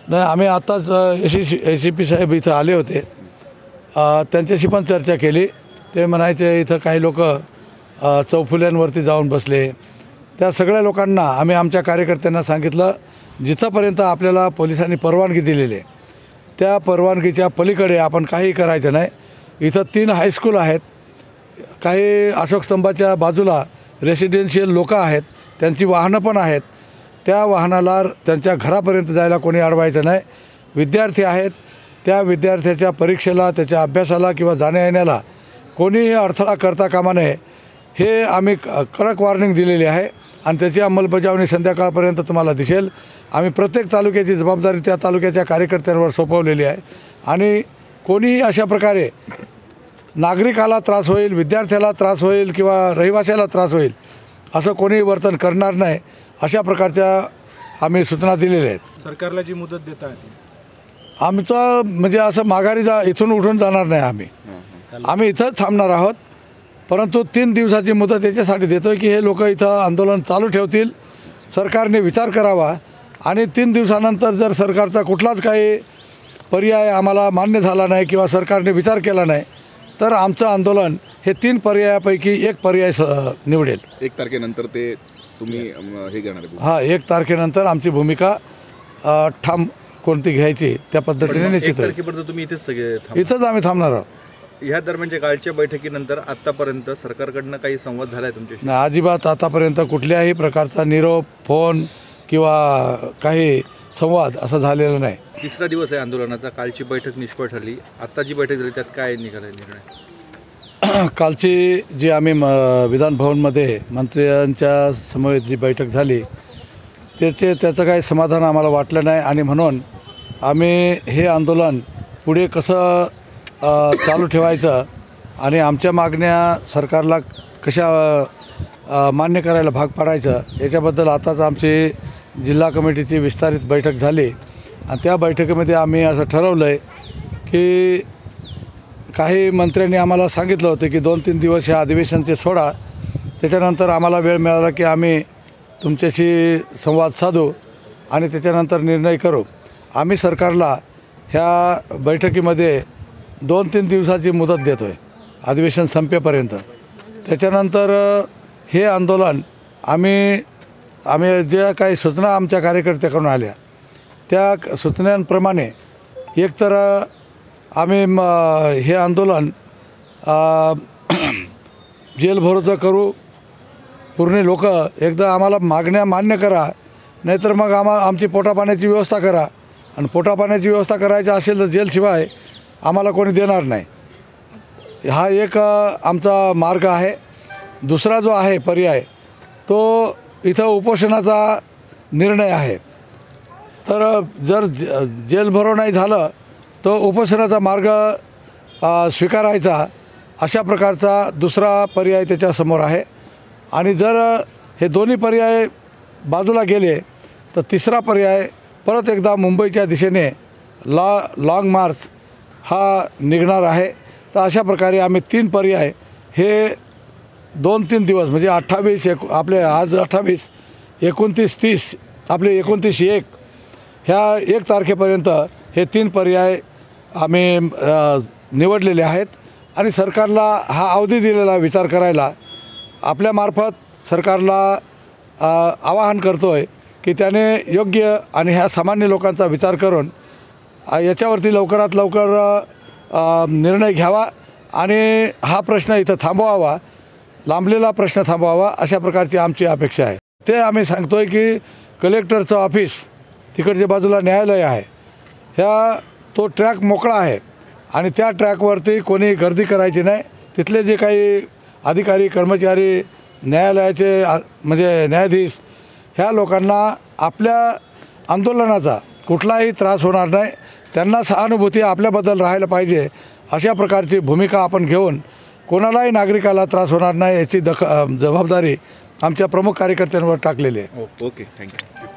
नाही, आम्ही आत्ताच ACP साहेब इथं आले होते, त्यांच्याशी पण चर्चा केली. ते म्हणायचे इथं काही लोक चौफुल्यांवरती जाऊन बसले. त्या सगळ्या लोकांना आम्ही आमच्या कार्यकर्त्यांना सांगितलं, जिथंपर्यंत आपल्याला पोलिसांनी परवानगी दिलेली आहे त्या परवानगीच्या पलीकडे आपण काही करायचं नाही. इथं 3 हायस्कूल आहेत, काही अशोक स्तंभाच्या बाजूला रेसिडेन्शियल लोक आहेत, त्यांची वाहनं पण आहेत. त्या वाहनाला त्यांच्या घरापर्यंत जायला कोणी अडवायचं नाही. विद्यार्थी आहेत, त्या विद्यार्थ्याच्या परीक्षेला, त्याच्या अभ्यासाला किंवा जाण्या येण्याला कोणीही अडथळा करता कामा नये, हे आम्ही कडक वॉर्निंग दिलेली आहे आणि त्याची अंमलबजावणी संध्याकाळपर्यंत तुम्हाला दिसेल. आम्ही प्रत्येक तालुक्याची जबाबदारी त्या तालुक्याच्या कार्यकर्त्यांवर सोपवलेली आहे आणि कोणीही अशा प्रकारे नागरिकाला त्रास होईल, विद्यार्थ्याला त्रास होईल किंवा रहिवाशाला त्रास होईल असं कोणीही वर्तन करणार नाही, अशा प्रकारच्या आम्ही सूचना दिलेल्या आहेत. सरकारला जी मुदत देता आमचं म्हणजे असं माघारी इथून उठून जाणार नाही. आम्ही इथंच थांबणार आहोत, परंतु 3 दिवसाची मुदत याच्यासाठी देतो की हे लोक इथं आंदोलन चालू ठेवतील. सरकारने विचार करावा आणि 3 दिवसानंतर जर सरकारचा कुठलाच काही पर्याय आम्हाला मान्य झाला नाही किंवा सरकारने विचार केला नाही तर आमचं आंदोलन हे 3 पर्यायापैकी एक पर्याय निवडेल. 1 तारखेनंतर ते तुम्ही हे घेणार आहे? हां, 1 तारखेनंतर आमची भूमिका ठाम कोणती घ्यायची त्या पद्धतीने निश्चित होईल. 1 तारखेपर्यंत तुम्ही इथेच सगळे इथंच आम्ही थांबणार आहोत. ह्या दरम्यानच्या कालच्या बैठकीनंतर आतापर्यंत सरकारकडनं काही संवाद झाला आहे तुमच्याशी? नाही, अजिबात आतापर्यंत कुठल्याही प्रकारचा निरोप, फोन किंवा काही संवाद असा झालेला नाही. 3रा दिवस आहे आंदोलनाचा. कालची बैठक निष्फळ ठरली. आता जी बैठक झाली त्यात काय निघाला निर्णय? कालची जी आम्ही विधान भवनमध्ये मंत्र्यांच्या समवेत जी बैठक झाली त्याचं काही समाधान आम्हाला वाटलं नाही आणि म्हणून आम्ही हे आंदोलन पुढे कसं चालू ठेवायचं आणि आमच्या मागण्या सरकारला कशा मान्य करायला भाग पाडायचं याच्याबद्दल आताच आमची जिल्हा कमिटीची विस्तारित बैठक झाली आणि त्या बैठकीमध्ये आम्ही असं ठरवलं आहे की काही मंत्र्यांनी आम्हाला सांगितलं होतं की 2-3 दिवस ह्या अधिवेशनचे सोडा, त्याच्यानंतर आम्हाला वेळ मिळाला की आम्ही तुमच्याशी संवाद साधू आणि त्याच्यानंतर निर्णय करू. आम्ही सरकारला ह्या बैठकीमध्ये 2-3 दिवसाची मुदत देतो आहे अधिवेशन संपेपर्यंत. त्याच्यानंतर हे आंदोलन आम्ही ज्या काही सूचना आमच्या कार्यकर्त्याकडून आल्या त्या सूचनांप्रमाणे एकतर आम्ही हे आंदोलन जेलभरोचं करू. पूर्ण लोक एकदा आम्हाला मागण्या मान्य करा, नाहीतर मग आमची पोटापाण्याची व्यवस्था करा आणि पोटापाण्याची व्यवस्था करायची असेल तर जेलशिवाय आम्हाला कोणी देणार नाही. हा एक आमचा मार्ग आहे. दुसरा जो आहे पर्याय तो इथं उपोषणाचा निर्णय आहे. तर जर जेल भरो नाही झालं तो उपोषणाचा मार्ग स्वीकारायचा, अशा प्रकारचा दुसरा पर्याय त्याच्यासमोर आहे. आणि जर हे दोन्ही पर्याय बाजूला गेले तर तिसरा पर्याय परत एकदा मुंबईच्या दिशेने लाँग मार्च हा निघणार आहे. तर अशा प्रकारे आम्ही 3 पर्याय हे 2-3 दिवस म्हणजे 28 आपले आज 28, 29, 30 आपले 29-1 ह्या 1 तारखेपर्यंत हे 3 पर्याय आम्ही निवडलेले आहेत आणि सरकारला हा अवधी दिलेला विचार करायला आपल्यामार्फत सरकारला आवाहन करतो आहे की त्याने योग्य आणि ह्या सामान्य लोकांचा विचार करून याच्यावरती लवकरात लवकर निर्णय घ्यावा आणि हा प्रश्न इथं थांबवावा, लांबलेला प्रश्न थांबवावा, अशा प्रकारची आमची अपेक्षा आहे. ते आम्ही सांगतो आहे की कलेक्टरचं ऑफिस तिकडच्या बाजूला न्यायालय आहे, तो ट्रॅक मोकळा आहे आणि त्या ट्रॅकवरती कोणी गर्दी करायची नाही. तिथले जे काही अधिकारी कर्मचारी, न्यायालयाचे म्हणजे न्यायाधीश, ह्या लोकांना आपल्या आंदोलनाचा कुठलाही त्रास होणार नाही, त्यांना सहानुभूती आपल्याबद्दल राहायला पाहिजे, अशा प्रकारची भूमिका आपण घेऊन कोणालाही नागरिकाला त्रास होणार नाही याची जबाबदारी आमच्या प्रमुख कार्यकर्त्यांवर टाकलेली आहे. Okay, thank you.